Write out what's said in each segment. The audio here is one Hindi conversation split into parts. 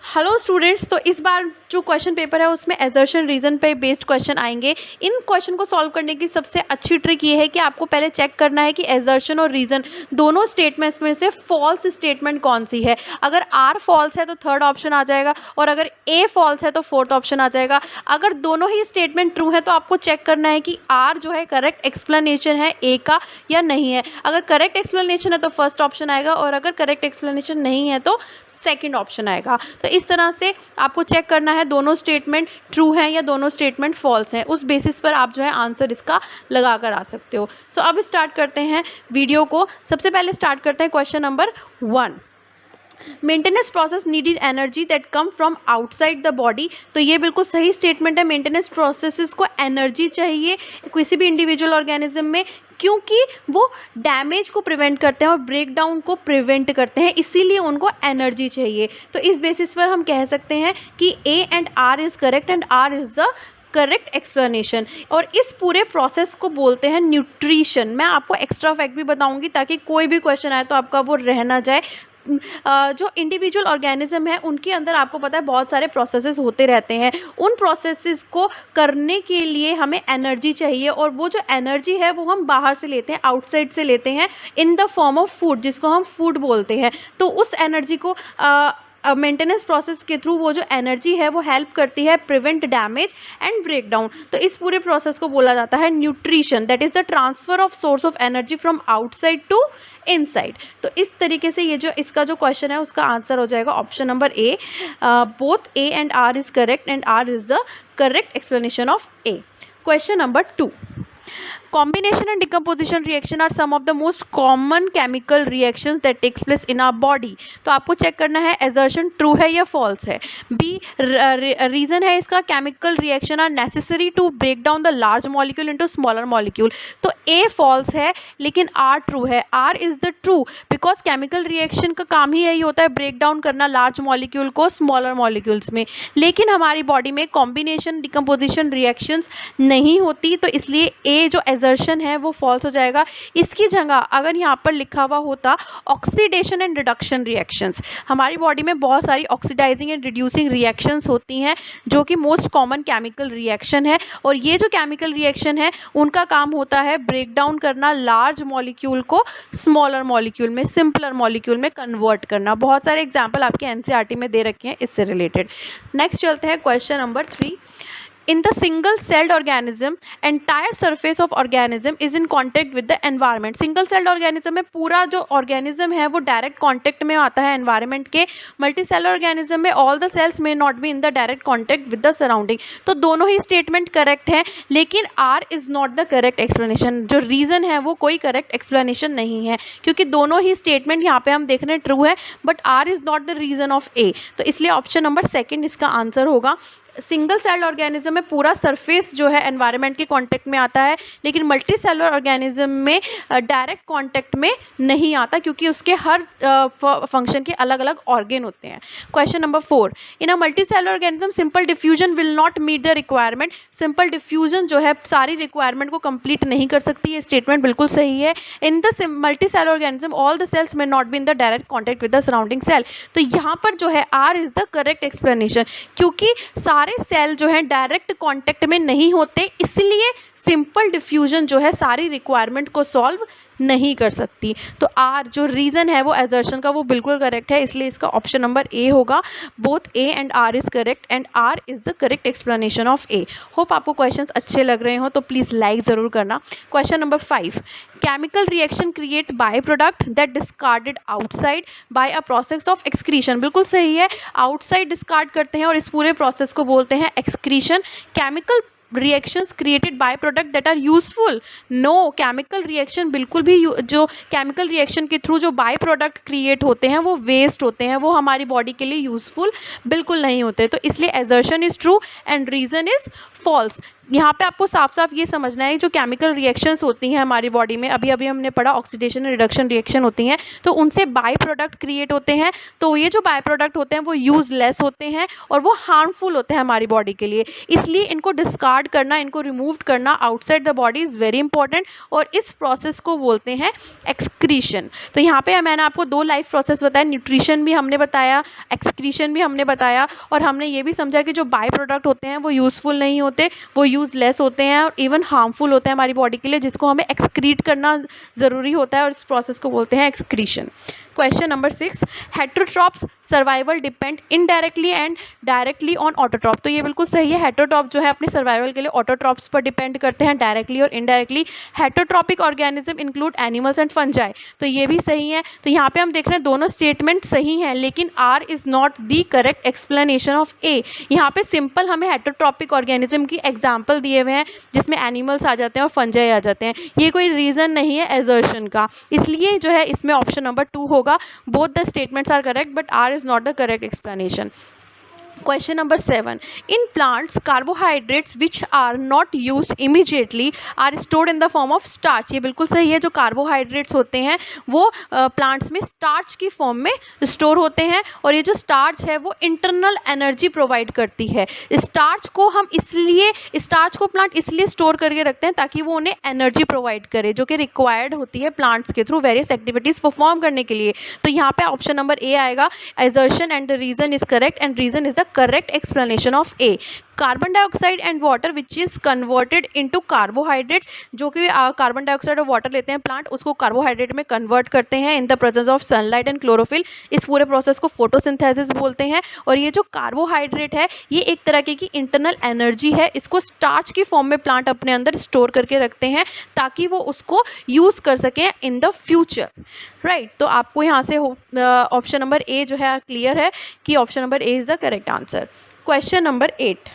हेलो स्टूडेंट्स, तो इस बार जो क्वेश्चन पेपर है उसमें एजर्शन रीजन पे बेस्ड क्वेश्चन आएंगे। इन क्वेश्चन को सॉल्व करने की सबसे अच्छी ट्रिक ये है कि आपको पहले चेक करना है कि एजर्शन और रीजन दोनों स्टेटमेंट्स में से फॉल्स स्टेटमेंट कौन सी है। अगर आर फॉल्स है तो थर्ड ऑप्शन आ जाएगा, और अगर ए फॉल्स है तो फोर्थ ऑप्शन आ जाएगा। अगर दोनों ही स्टेटमेंट ट्रू है तो आपको चेक करना है कि आर जो है करेक्ट एक्सप्लेनेशन है ए का या नहीं है। अगर करेक्ट एक्सप्लेनेशन है तो फर्स्ट ऑप्शन आएगा, और अगर करेक्ट एक्सप्लेनेशन नहीं है तो सेकेंड ऑप्शन आएगा। तो इस तरह से आपको चेक करना है दोनों स्टेटमेंट ट्रू हैं या दोनों स्टेटमेंट फॉल्स हैं। उस बेसिस पर आप जो है आंसर इसका लगा कर आ सकते हो। सो अब स्टार्ट करते हैं वीडियो को। सबसे पहले स्टार्ट करते हैं question number 1। Maintenance process needed energy that come from outside the body. तो ये बिल्कुल सही स्टेटमेंट है। मेंटेनेंस प्रोसेसेस को एनर्जी चाहिए किसी भी इंडिविजुअल ऑर्गेनिज्म में, क्योंकि वो डैमेज को प्रिवेंट करते हैं और ब्रेक डाउन को प्रिवेंट करते हैं, इसीलिए उनको एनर्जी चाहिए। तो इस बेसिस पर हम कह सकते हैं कि A and R is correct and R is the correct explanation. और इस पूरे प्रोसेस को बोलते हैं न्यूट्रिशन। मैं आपको एक्स्ट्रा फैक्ट भी बताऊंगी ताकि कोई भी क्वेश्चन आए तो आपका वो रह ना जाए। जो इंडिविजुअल ऑर्गेनिज्म है उनके अंदर आपको पता है बहुत सारे प्रोसेसेस होते रहते हैं। उन प्रोसेसेस को करने के लिए हमें एनर्जी चाहिए, और वो जो एनर्जी है वो हम बाहर से लेते हैं, आउटसाइड से लेते हैं, in the form of food, जिसको हम फूड बोलते हैं। तो उस एनर्जी को मेंटेनेंस प्रोसेस के थ्रू वो जो एनर्जी है वो हेल्प करती है prevent damage and break down. तो इस पूरे प्रोसेस को बोला जाता है nutrition, that is the transfer of source of energy from outside to inside. तो इस तरीके से ये जो इसका जो क्वेश्चन है उसका आंसर हो जाएगा option number A. Both A and R is correct and R is the correct explanation of A. Question number 2। Combination and decomposition reaction are some of the most common chemical reactions that takes place in our body। तो आपको चेक करना है assertion true है या false है। B reason है इसका chemical reaction are necessary to break down the large molecule into smaller molecule। तो A false है लेकिन R true है। R is the true because chemical reaction का काम ही यही होता है break down करना large molecule को smaller molecules में। लेकिन हमारी बॉडी में combination decomposition reactions नहीं होती, तो इसलिए A जो assertion है वो false हो जाएगा। इसकी जगह अगर यहाँ पर लिखा हुआ होता ऑक्सीडेशन एंड रिडक्शन रिएक्शंस। हमारी बॉडी में बहुत सारी ऑक्सीडाइजिंग एंड रिड्यूसिंग रिएक्शंस होती हैं जो कि मोस्ट कॉमन केमिकल रिएक्शन है, और ये जो केमिकल रिएक्शन है उनका काम होता है ब्रेक डाउन करना, लार्ज मॉलिक्यूल को स्मॉलर मॉलिक्यूल में, सिंपलर मॉलिक्यूल में कन्वर्ट करना। बहुत सारे एग्जाम्पल आपके एनसीईआरटी में दे रखे हैं इससे रिलेटेड। नेक्स्ट चलते हैं question number 3। In the single celled organism, entire surface of organism is in contact with the environment। single celled organism में पूरा जो organism है वो direct contact में आता है environment के। multicellular organism में all the cells may not be in the direct contact with the surrounding। तो दोनों ही statement correct हैं, लेकिन R is not the correct explanation। जो reason है वो कोई correct explanation नहीं है, क्योंकि दोनों ही statement यहाँ पे हम देख रहे हैं true है, but R is not the reason of A। तो इसलिए ऑप्शन नंबर 2 इसका आंसर होगा। सिंगल सेल्ड ऑर्गेनिज्म में पूरा सरफेस जो है एनवायरनमेंट के कांटेक्ट में आता है, लेकिन मल्टी सेलुलर ऑर्गेनिज्म में डायरेक्ट कांटेक्ट में नहीं आता, क्योंकि उसके हर फंक्शन के अलग अलग ऑर्गेन होते हैं। Question number 4। In a multi cellular organism simple diffusion will not meet the requirement. Simple diffusion जो है सारी रिक्वायरमेंट को कंप्लीट नहीं कर सकती। ये स्टेटमेंट बिल्कुल सही है। In the multi cellular organism all the cells में not be in the direct contact with the surrounding cell. तो यहाँ पर जो है R is the correct explanation, क्योंकि सारे सेल जो है डायरेक्ट कांटेक्ट में नहीं होते, इसलिए सिंपल डिफ्यूजन जो है सारी रिक्वायरमेंट को सॉल्व नहीं कर सकती। तो आर जो रीज़न है वो एजर्शन का वो बिल्कुल करेक्ट है, इसलिए इसका ऑप्शन नंबर ए होगा। Both A and R is correct and R is the correct explanation of A. Hope आपको क्वेश्चंस अच्छे लग रहे हो तो प्लीज़ लाइक ज़रूर करना। Question number 5। Chemical reaction create by product that discarded outside by a process of excretion. बिल्कुल सही है, आउटसाइड डिस्कार्ड करते हैं और इस पूरे प्रोसेस को बोलते हैं excretion. Chemical reactions created by product that are useful. No, chemical reaction बिल्कुल भी जो केमिकल रिएक्शन के थ्रू जो बाय प्रोडक्ट क्रिएट होते हैं वो वेस्ट होते हैं, वो हमारी बॉडी के लिए यूजफुल बिल्कुल नहीं होते। तो इसलिए assertion is true and reason is false. यहाँ पे आपको साफ साफ ये समझना है जो केमिकल रिएक्शंस होती हैं हमारी बॉडी में, अभी अभी हमने पढ़ा ऑक्सीडेशन रिडक्शन रिएक्शन होती हैं, तो उनसे बाय प्रोडक्ट क्रिएट होते हैं। तो ये जो बाय प्रोडक्ट होते हैं वो यूजलेस होते हैं और वो हार्मफुल होते हैं हमारी बॉडी के लिए, इसलिए इनको डिस्कार्ड करना, इनको रिमूव करना outside the body is very important, और इस प्रोसेस को बोलते हैं एक्सक्रीशन। तो यहाँ पे मैंने आपको 2 लाइफ प्रोसेस बताया, न्यूट्रिशन भी हमने बताया, एक्सक्रीशन भी हमने बताया, और हमने ये भी समझा कि जो बाय प्रोडक्ट होते हैं वो यूज़फुल नहीं होते, वो यूज़लेस होते हैं और इवन हार्मफुल होते हैं हमारी बॉडी के लिए, जिसको हमें एक्सक्रीट करना ज़रूरी होता है, और इस प्रोसेस को बोलते हैं excretion. Question number 6, heterotrophs survival depend indirectly and directly on autotroph. तो ये बिल्कुल सही है, हेटेरोट्रॉप जो है अपने सर्वाइवल के लिए ऑटोट्रॉप्स पर डिपेंड करते हैं डायरेक्टली और indirectly. Heterotrophic organism include animals and fungi, तो ये भी सही है। तो यहाँ पे हम देख रहे हैं दोनों स्टेटमेंट सही हैं, लेकिन R is not the correct explanation of A. यहाँ पे सिंपल हमें हेटेरोट्रॉपिक ऑर्गेनिज्म की एग्जाम्पल दिए हुए हैं जिसमें एनिमल्स आ जाते हैं और फंजाई आ जाते हैं, ये कोई रीज़न नहीं है एजर्शन का, इसलिए जो है इसमें ऑप्शन नंबर 2 होगा। Both the statements are correct, but R is not the correct explanation. Question number 7, in plants carbohydrates which are not used immediately are stored in the form of starch। ये बिल्कुल सही है, जो कार्बोहाइड्रेट्स होते हैं वो प्लांट्स में स्टार्च की फॉर्म में स्टोर होते हैं, और ये जो स्टार्च है वो इंटरनल एनर्जी प्रोवाइड करती है। स्टार्च को प्लांट इसलिए स्टोर करके रखते हैं ताकि वो उन्हें एनर्जी प्रोवाइड करे, जो कि रिक्वायर्ड होती है प्लांट्स के थ्रू वेरियस एक्टिविटीज़ परफॉर्म करने के लिए। तो यहाँ पे ऑप्शन नंबर ए आएगा, assertion and the reason is correct and reason is the correct explanation of A। Carbon dioxide and water which is converted into carbohydrates, जो कि कार्बन डाइऑक्साइड और वाटर लेते हैं प्लांट, उसको कार्बोहाइड्रेट में कन्वर्ट करते हैं in the presence of sunlight and chlorophyll. इस पूरे प्रोसेस को फोटोसिंथेसिस बोलते हैं। और ये जो कार्बोहाइड्रेट है ये एक तरह की इंटरनल एनर्जी है, इसको स्टार्च की फॉर्म में प्लांट अपने अंदर स्टोर करके रखते हैं ताकि वो उसको यूज़ कर सकें इन द फ्यूचर, राइट। तो आपको यहाँ से ऑप्शन नंबर ए जो है क्लियर है कि option number A is the correct answer. Question number 8,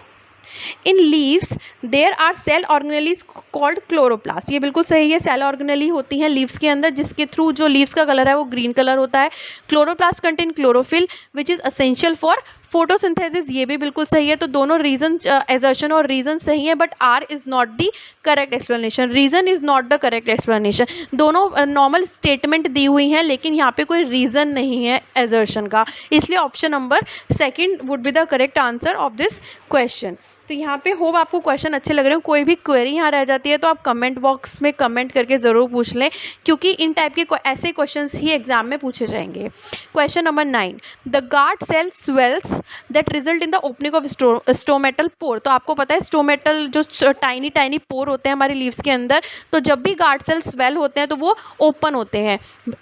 in leaves there are cell organelles called chloroplast. ये बिल्कुल सही है, सेल ऑर्गेनेली होती हैं लीव्स के अंदर, जिसके थ्रू जो लीव्स का कलर है वो ग्रीन कलर होता है। Chloroplast contain chlorophyll which is essential for photosynthesis, ये भी बिल्कुल सही है। तो दोनों रीजन, एजर्शन और रीजन सही है, but R is not the correct explanation, reason is not the correct explanation. दोनों नॉर्मल स्टेटमेंट दी हुई हैं, लेकिन यहाँ पे कोई रीज़न नहीं है एजर्शन का, इसलिए option number 2 would be the correct answer of this question. तो यहाँ पे होप आपको क्वेश्चन अच्छे लग रहे हो। कोई भी क्वेरी यहाँ रह जाती है तो आप कमेंट बॉक्स में कमेंट करके ज़रूर पूछ लें, क्योंकि इन टाइप के ऐसे क्वेश्चंस ही एग्जाम में पूछे जाएंगे। Question number 9, the guard cell swells that result in the opening of stomatal pore. तो आपको पता है स्टोमेटल जो टाइनी पोर होते हैं हमारी लीव्स के अंदर, तो जब भी गार्ड सेल स्वेल होते हैं तो वो ओपन होते हैं।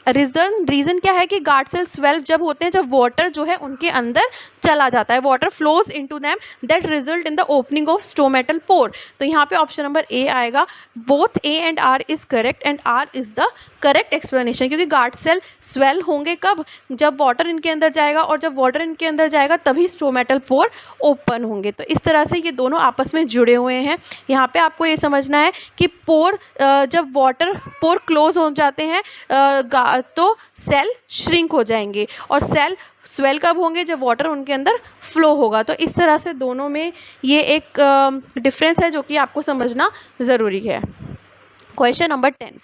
रीज़न क्या है कि गार्ड सेल स्वेल जब होते हैं जब वाटर जो है उनके अंदर चला जाता है, water flows into them, that result in the opening of stomatal pore. तो यहाँ पे ऑप्शन नंबर ए आएगा। Both A and R is correct and R is the correct explanation, क्योंकि गार्ड सेल स्वेल होंगे कब, जब वाटर इनके अंदर जाएगा, और जब वाटर इनके अंदर जाएगा तभी स्टोमेटल पोर ओपन होंगे। तो इस तरह से ये दोनों आपस में जुड़े हुए हैं। यहाँ पे आपको ये समझना है कि पोर, जब वाटर पोर क्लोज हो जाते हैं तो सेल श्रिंक हो जाएंगे, और सेल स्वेल कब होंगे, जब वाटर उनके अंदर फ्लो होगा। तो इस तरह से दोनों में ये एक डिफरेंस है जो कि आपको समझना ज़रूरी है। Question number 10,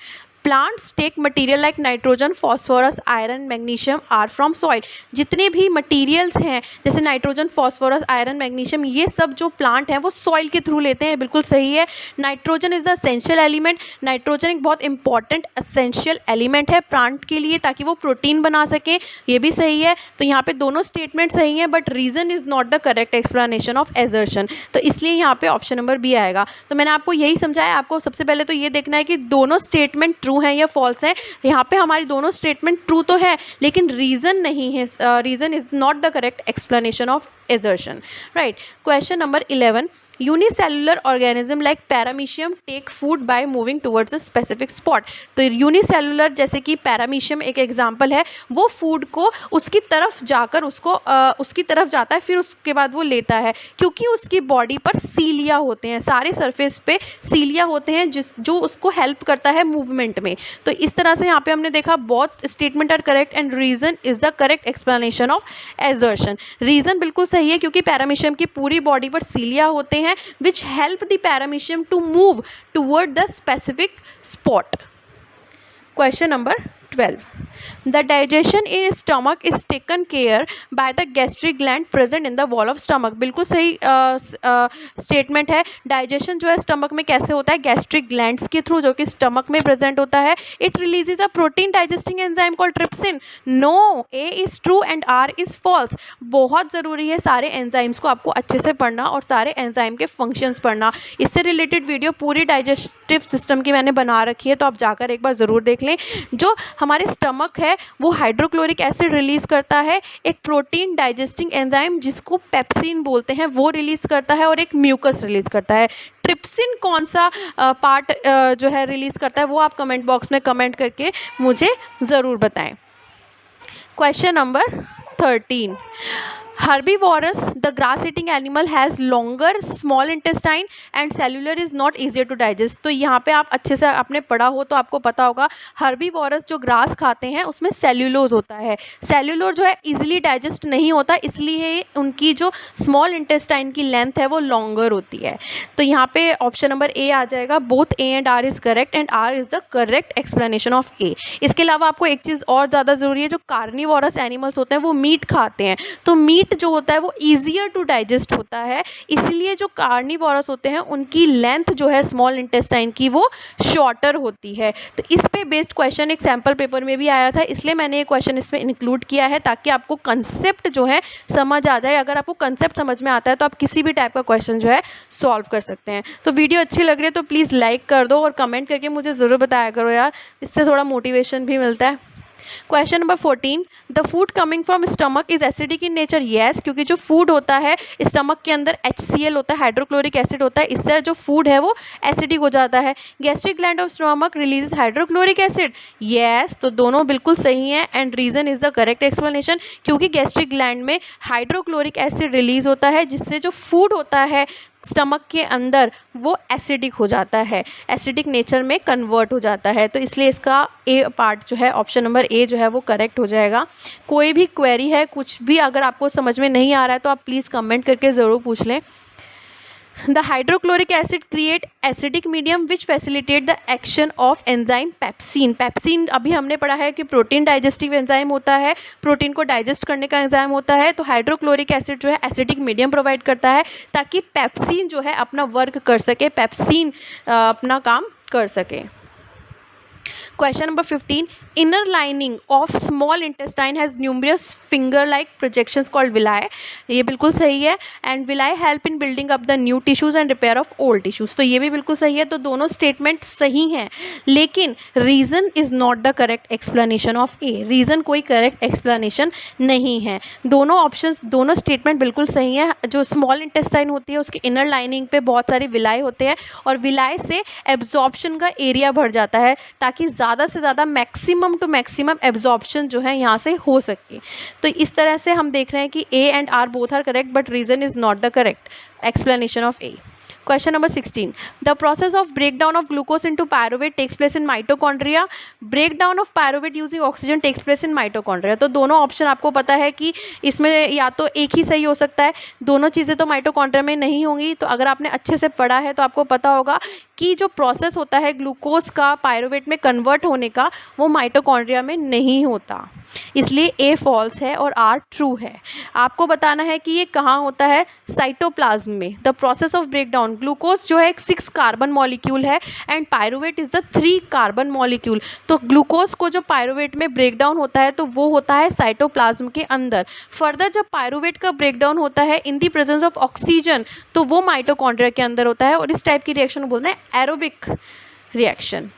plants take material like nitrogen, phosphorus, iron, magnesium are from soil. जितने भी मटीरियल्स हैं जैसे नाइट्रोजन, फॉस्फोरस, आयरन, मैग्नीशियम, ये सब जो प्लांट हैं वो सॉइल के थ्रू लेते हैं, बिल्कुल सही है। Nitrogen is the essential element, nitrogen एक बहुत इंपॉर्टेंट असेंशियल एलिमेंट है प्लांट के लिए ताकि वो प्रोटीन बना सके, ये भी सही है। तो यहाँ पे दोनों स्टेटमेंट सही हैं, but reason is not the correct explanation of assertion, तो इसलिए यहाँ पे ऑप्शन नंबर बी आएगा। तो मैंने आपको यही समझाया, आपको सबसे पहले तो ये देखना है कि दोनों स्टेटमेंट ट्रू हैं या फॉल्स हैं। यहाँ पे हमारी दोनों स्टेटमेंट ट्रू तो है, लेकिन रीज़न नहीं है, reason is not the correct explanation of assertion, right। Question number 11, unicellular organism like paramecium take food by moving towards a specific spot. तो यूनिसेलुलर जैसे कि पैरामीशियम एक एग्जांपल है, वो फूड को उसकी तरफ जाकर उसकी तरफ जाता है, फिर उसके बाद वो लेता है, क्योंकि उसकी बॉडी पर सीलिया होते हैं, सारे सरफेस पे सीलिया होते हैं जो उसको हेल्प करता है मूवमेंट में। तो इस तरह से यहाँ पे हमने देखा both statement are correct and reason is the correct explanation of assertion. Reason बिल्कुल सही है क्योंकि पैरामीशियम की पूरी बॉडी पर सीलिया होते हैं, हैं which help the paramecium to move toward the specific spot. Question number 12. The digestion in stomach is taken care by the gastric gland present in the wall of stomach. बिल्कुल सही स्टेटमेंट है। डाइजेशन जो है स्टमक में कैसे होता है? गैस्ट्रिक ग्लैंड्स के थ्रू, जो कि स्टमक में प्रेजेंट होता है। It releases a protein digesting enzyme called trypsin. No, A is true and R is false. बहुत ज़रूरी है सारे एंजाइम्स को आपको अच्छे से पढ़ना और सारे एंजाइम के फंक्शंस पढ़ना। इससे रिलेटेड वीडियो पूरी डाइजेस्टिव सिस्टम की मैंने बना रखी है, तो आप जाकर एक बार ज़रूर देख लें। जो हमारे स्टमक है वो हाइड्रोक्लोरिक एसिड रिलीज़ करता है, एक प्रोटीन डाइजेस्टिंग एंजाइम जिसको पेप्सिन बोलते हैं वो रिलीज़ करता है, और एक म्यूकस रिलीज़ करता है। ट्रिप्सिन कौन सा पार्ट जो है रिलीज़ करता है वो आप कमेंट बॉक्स में कमेंट करके मुझे ज़रूर बताएं। Question number 13. Herbivorous, the grass-eating animal has longer small intestine and cellular is not easier to digest. तो यहाँ पे आप अच्छे से आपने पढ़ा हो तो आपको पता होगा हर्बीवोरस जो ग्रास खाते हैं उसमें सेल्यूलोज होता है। सेल्यूलोर जो है इजीली डाइजेस्ट नहीं होता, इसलिए उनकी जो स्मॉल इंटेस्टाइन की लेंथ है वो लॉन्गर होती है। तो यहाँ पे ऑप्शन नंबर ए आ जाएगा। Both A and R is correct and R is the correct explanation of A. इसके अलावा आपको एक चीज़ और ज़्यादा ज़रूरी है, जो कार्निवोरस एनिमल्स होते हैं वो मीट खाते हैं, तो मीट जो होता है वो ईजियर टू डाइजेस्ट होता है, इसलिए जो कार्निवोरस होते हैं उनकी लेंथ जो है स्मॉल इंटेस्टाइन की वो शॉर्टर होती है। तो इस पे बेस्ड क्वेश्चन एक सैम्पल पेपर में भी आया था, इसलिए मैंने ये क्वेश्चन इसमें इंक्लूड किया है ताकि आपको कंसेप्ट जो है समझ आ जाए। अगर आपको कंसेप्ट समझ में आता है तो आप किसी भी टाइप का क्वेश्चन जो है सॉल्व कर सकते हैं। तो वीडियो अच्छी लग रही है तो प्लीज़ लाइक कर दो और कमेंट करके मुझे ज़रूर बताया करो यार, इससे थोड़ा मोटिवेशन भी मिलता है। Question number 14. The food coming from stomach is acidic in nature. Yes, क्योंकि जो फूड होता है स्टमक के अंदर HCl होता है, हाइड्रोक्लोरिक एसिड होता है, इससे जो फूड है वो एसिडिक हो जाता है। Gastric gland of stomach release hydrochloric acid. Yes, तो दोनों बिल्कुल सही हैं and reason is the correct explanation, क्योंकि गैस्ट्रिक ग्लैंड में हाइड्रोक्लोरिक एसिड रिलीज होता है जिससे जो फूड होता है स्टमक के अंदर वो एसिडिक हो जाता है, एसिडिक नेचर में कन्वर्ट हो जाता है। तो इसलिए इसका ए पार्ट जो है ऑप्शन नंबर ए जो है वो करेक्ट हो जाएगा। कोई भी क्वेरी है, कुछ भी अगर आपको समझ में नहीं आ रहा है तो आप प्लीज़ कमेंट करके ज़रूर पूछ लें। The hydrochloric acid create acidic medium which facilitate the action of enzyme pepsin. Pepsin अभी हमने पढ़ा है कि प्रोटीन डाइजेस्टिव एंजाइम होता है, प्रोटीन को डाइजेस्ट करने का एंजाइम होता है। तो हाइड्रोक्लोरिक एसिड जो है एसिडिक मीडियम प्रोवाइड करता है ताकि पेप्सिन जो है अपना वर्क कर सके, पेप्सिन अपना काम कर सके। Question number 15. Inner lining of small intestine has numerous finger-like projections called villi. ये बिल्कुल सही है and villi help in building up the new tissues and repair of old tissues. तो ये भी बिल्कुल सही है। तो दोनों स्टेटमेंट सही हैं, लेकिन reason is not the correct explanation of A. Reason कोई करेक्ट एक्सप्लेनेशन नहीं है। दोनों ऑप्शंस, दोनों स्टेटमेंट बिल्कुल सही है। जो स्मॉल इंटेस्टाइन होती है उसके इनर लाइनिंग पे बहुत सारे विलाई होते हैं और विलाई से एब्जॉर्प्शन का एरिया बढ़ जाता है ताकि ज़्यादा से ज़्यादा मैक्सिमम टू मैक्सिमम एब्जॉर्प्शन जो है यहाँ से हो सके। तो इस तरह से हम देख रहे हैं कि A and R both are correct but reason is not the correct explanation of A. Question number 16. The process of breakdown of glucose into pyruvate takes place in mitochondria. Breakdown of pyruvate using oxygen takes place in mitochondria. तो दोनों ऑप्शन आपको पता है कि इसमें या तो एक ही सही हो सकता है, दोनों चीज़ें तो माइटोकॉन्ड्रिया में नहीं होंगी। तो अगर आपने अच्छे से पढ़ा है तो आपको पता होगा कि जो प्रोसेस होता है ग्लूकोज का पायरुवेट में कन्वर्ट होने का वो माइटोकॉन्ड्रिया में नहीं होता, इसलिए ए फॉल्स है और आर ट्रू है। आपको बताना है कि ये कहाँ होता है, साइटोप्लाज्म में। The process of breakdown, glucose जो है एक 6 कार्बन मॉलिक्यूल है and pyruvate is the 3 carbon molecule. तो ग्लूकोज को जो पायरुवेट में ब्रेकडाउन होता है तो वो होता है साइटोप्लाज्म के अंदर। फर्दर जब पायरुवेट का ब्रेकडाउन होता है in the presence of oxygen तो वो माइटोकॉन्ड्रिया के अंदर होता है और इस टाइप की रिएक्शन को बोलते हैं aerobic reaction.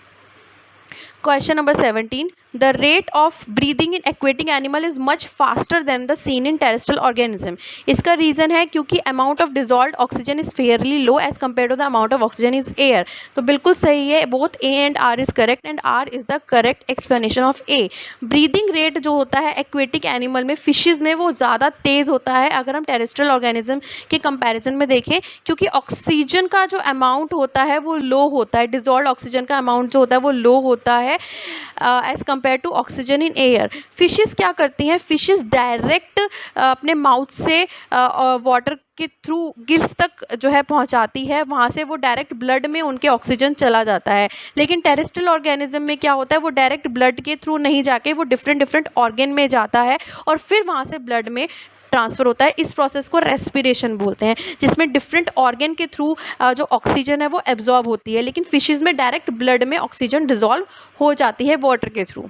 Question number 17. The rate of breathing in aquatic animal is much faster than the seen in terrestrial organism. इसका रीज़न है क्योंकि amount of dissolved oxygen is fairly low as compared to the amount of oxygen is air. तो बिल्कुल सही है, both A and R is correct and R is the correct explanation of A. Breathing rate जो होता है aquatic animal में, fishes में, वो ज़्यादा तेज़ होता है अगर हम terrestrial organism के comparison में देखें, क्योंकि ऑक्सीजन का जो अमाउंट होता है वो लो होता है, डिजॉल्व ऑक्सीजन का अमाउंट जो होता है वो लो होता है as compare to oxygen in air. Fishes क्या करती हैं, फिशेस डायरेक्ट अपने माउथ से वाटर के थ्रू गिल्स तक जो है पहुंचाती है, वहाँ से वो डायरेक्ट ब्लड में उनके ऑक्सीजन चला जाता है। लेकिन टेरेस्ट्रियल ऑर्गेनिज्म में क्या होता है, वो डायरेक्ट ब्लड के थ्रू नहीं जाके वो डिफरेंट ऑर्गन में जाता है और फिर वहाँ से ब्लड में ट्रांसफ़र होता है। इस प्रोसेस को रेस्पिरेशन बोलते हैं, जिसमें डिफरेंट ऑर्गन के थ्रू जो ऑक्सीजन है वो एब्जॉर्ब होती है। लेकिन फिशेस में डायरेक्ट ब्लड में ऑक्सीजन डिजॉल्व हो जाती है वाटर के through.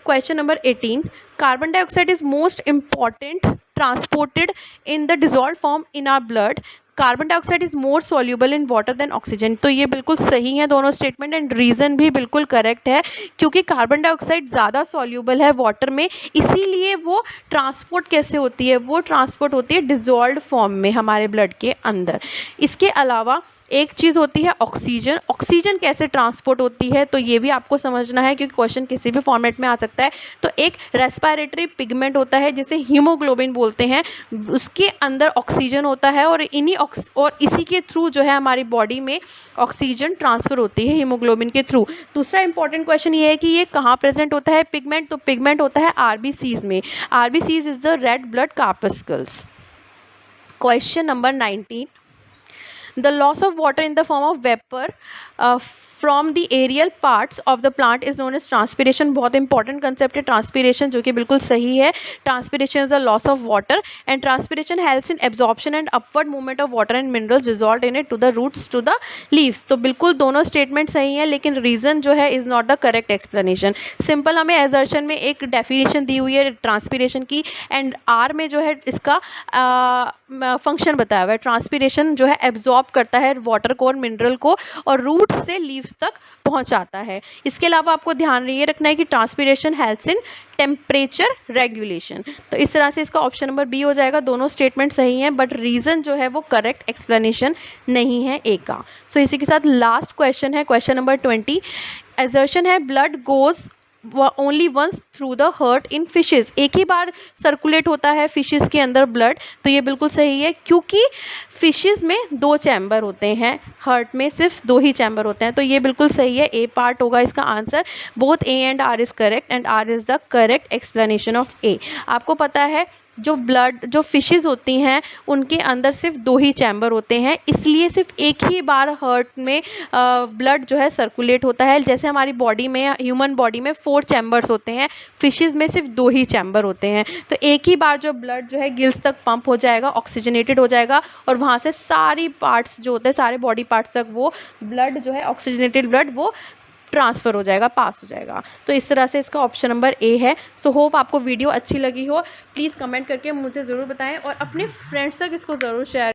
Question number 18. Carbon dioxide is most important transported in the dissolved form in our blood. Carbon dioxide is more soluble in water than oxygen. तो ये बिल्कुल सही है दोनों स्टेटमेंट, एंड रीज़न भी बिल्कुल करेक्ट है, क्योंकि कार्बन डाइऑक्साइड ज़्यादा सॉल्यूबल है वाटर में, इसीलिए वो ट्रांसपोर्ट कैसे होती है, वो ट्रांसपोर्ट होती है डिजॉल्व्ड फॉर्म में हमारे ब्लड के अंदर। इसके अलावा एक चीज़ होती है ऑक्सीजन। ऑक्सीजन कैसे ट्रांसपोर्ट होती है, तो ये भी आपको समझना है, क्योंकि क्वेश्चन किसी भी फॉर्मेट में आ सकता है। तो एक रेस्पिरेटरी पिगमेंट होता है जिसे हीमोग्लोबिन बोलते हैं, उसके अंदर ऑक्सीजन होता है और इसी के थ्रू जो है हमारी बॉडी में ऑक्सीजन ट्रांसफ़र होती है हीमोग्लोबिन के थ्रू। दूसरा इंपॉर्टेंट क्वेश्चन ये है कि ये कहाँ प्रेजेंट होता है पिगमेंट, तो पिगमेंट होता है आरबीसीज में। RBCs is the red blood corpuscles. Question number 19. The loss of water in the form of vapor from the aerial parts of the plant is known as transpiration। बहुत इंपॉर्टेंट कंसेप्ट है ट्रांसपीरेशन, जो कि बिल्कुल सही है। Transpiration is the loss of water and transpiration helps in absorption and upward movement of water and minerals dissolved in it to the roots to the leaves. तो बिल्कुल दोनों स्टेटमेंट सही है, लेकिन रीज़न जो है is not the correct explanation. Simple हमें एजर्शन में एक डेफिनेशन दी हुई है ट्रांसपीरेशन की, एंड आर में जो है इसका फंक्शन बताया हुआ है। ट्रांसपीरेशन जो है एब्जॉर्ब करता है वाटर को और मिनरल को और रूट से लीव्स तक पहुंचाता है। इसके अलावा आपको ध्यान ये रखना है कि transpiration helps in temperature regulation. तो इस तरह से इसका ऑप्शन नंबर बी हो जाएगा। दोनों स्टेटमेंट सही हैं, बट रीज़न जो है वो करेक्ट एक्सप्लेनेशन नहीं है ए का। सो इसी के साथ लास्ट क्वेश्चन है, क्वेश्चन नंबर 20। एजर्शन है blood goes only once through the heart in fishes. एक ही बार सर्कुलेट होता है फिशेज़ के अंदर ब्लड। तो ये बिल्कुल सही है, क्योंकि फिशेज़ में 2 चैम्बर होते हैं, हार्ट में सिर्फ 2 ही चैम्बर होते हैं। तो ये बिल्कुल सही है, ए पार्ट होगा इसका answer. Both A and R is correct and R is the correct explanation of A. आपको पता है जो फिशेज़ होती हैं उनके अंदर सिर्फ 2 ही चैम्बर होते हैं, इसलिए सिर्फ एक ही बार हार्ट में ब्लड जो है सर्कुलेट होता है। जैसे हमारी बॉडी में, ह्यूमन बॉडी में 4 चैम्बर्स होते हैं, फिशेज़ में सिर्फ 2 ही चैम्बर होते हैं। तो एक ही बार जो ब्लड जो है गिल्स तक पंप हो जाएगा, ऑक्सीजनेटेड हो जाएगा और वहाँ से सारी पार्ट्स जो होते हैं, सारे बॉडी पार्ट्स तक वो ब्लड जो है ऑक्सीजनेटेड ब्लड वो ट्रांसफ़र हो जाएगा, पास हो जाएगा। तो इस तरह से इसका ऑप्शन नंबर ए है। सो होप आपको वीडियो अच्छी लगी हो। प्लीज़ कमेंट करके मुझे ज़रूर बताएं और अपने फ्रेंड्स तक इसको ज़रूर शेयर